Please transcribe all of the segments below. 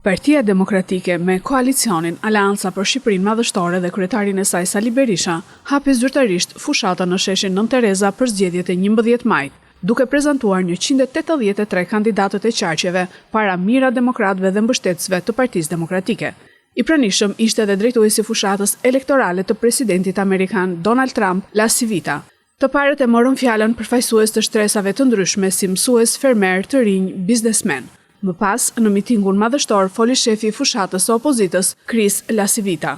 Partia Demokratike me koalicionin Aleanca për Shqipërinë Madhështore dhe kryetarin e saj Sali Berisha hapi zyrtarisht fushata në sheshin Nën Tereza për zgjedhjet e 11 majit, duke prezantuar 183 kandidatët e qarqeve para mira demokratëve dhe mbështetësve të Partisë Demokratike. I pranishëm ishte edhe drejtuesi fushatës elektorale të presidentit amerikan Donald Trump, La Civita. Të parët e morën fjalën përfaqësues të shtresave të ndryshme si mësues, fermer, të rinj, biznesmen. Më pas, në mitingun madhështor, foli shefi i fushatës së opozitës, Chris La Civita.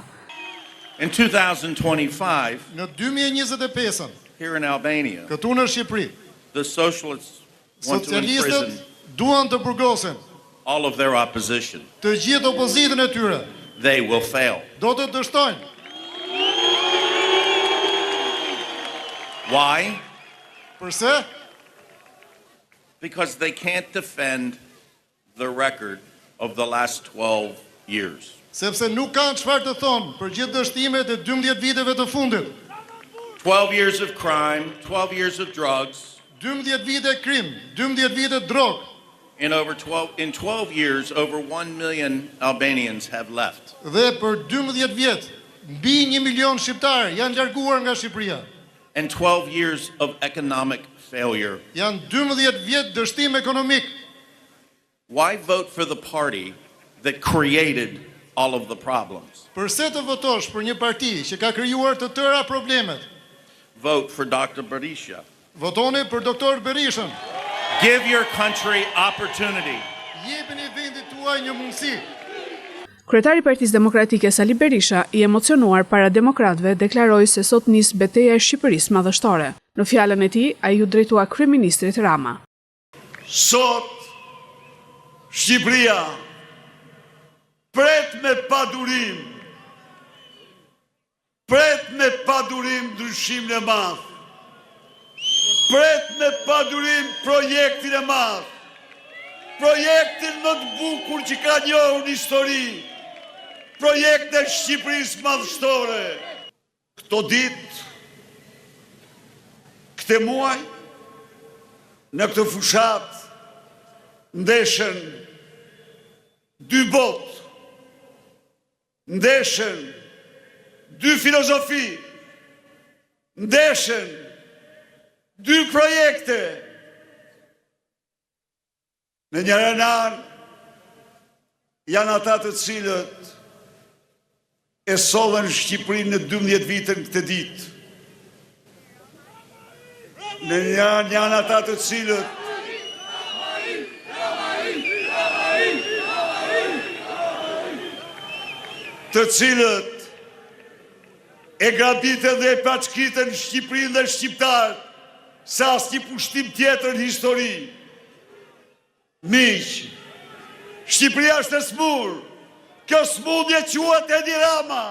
In 2025, në 2025, here in Albania, këtu në Shqipëri, the socialists want to imprison socialistët duan të burgosen all of their opposition. të gjithë opozitën e tyre. They will fail. Do të dështojnë. Why? Përse? Because they can't defend the record of the last 12 years. Sepse nuk kanë çfarë të thonë për gjithë dështimet e 12 viteve të fundit. 12 years of crime, 12 years of drugs. 12 vite krim, 12 vite drog. In 12 years, over 1 million Albanians have left. Dhe për 12 vjet, mbi 1 milion shqiptarë janë larguar nga Shqipëria. And 12 years of economic failure. Janë 12 vjet dështim ekonomik. Why vote for the party that created all of the problems? Përse të votosh për një parti që ka krijuar të tëra problemet? Vote for Dr. Berisha. Votoni për doktor Berishën. Give your country opportunity. Jepini vendit tuaj një mundësi. Kryetari i Partisë Demokratike Sali Berisha, i emocionuar para demokratëve, deklaroi se sot nis betejë e Shqipërisë madhështore. Në fjalën e tij, ai u drejtua kryeministrit Rama. Sot Shqipëria pret me padurim. Pret me padurim ndryshimin e madh. Pret me padurim projektin e madh. Projektin më të bukur që ka njohur në histori. Projekti i Shqipërisë madhështore. Këto ditë, këtë muaj, në këtë fushat, ndeshen dy botë, ndeshen dy filozofi, ndeshen dy projekte. Në njëra anë janë ata të cilët e sollën Shqipërinë në 12 vitën këtë ditë. Në njëra janë ata të cilët e grabitën dhe e paçkitën Shqipërinë dhe shqiptarët sa asnjë pushtim tjetër në histori. Miq, Shqipëria është e smur. Kjo smundje quhet Edi Rama.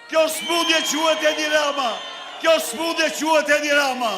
Kjo smundje quhet Edi Rama. Kjo smundje quhet Edi Rama.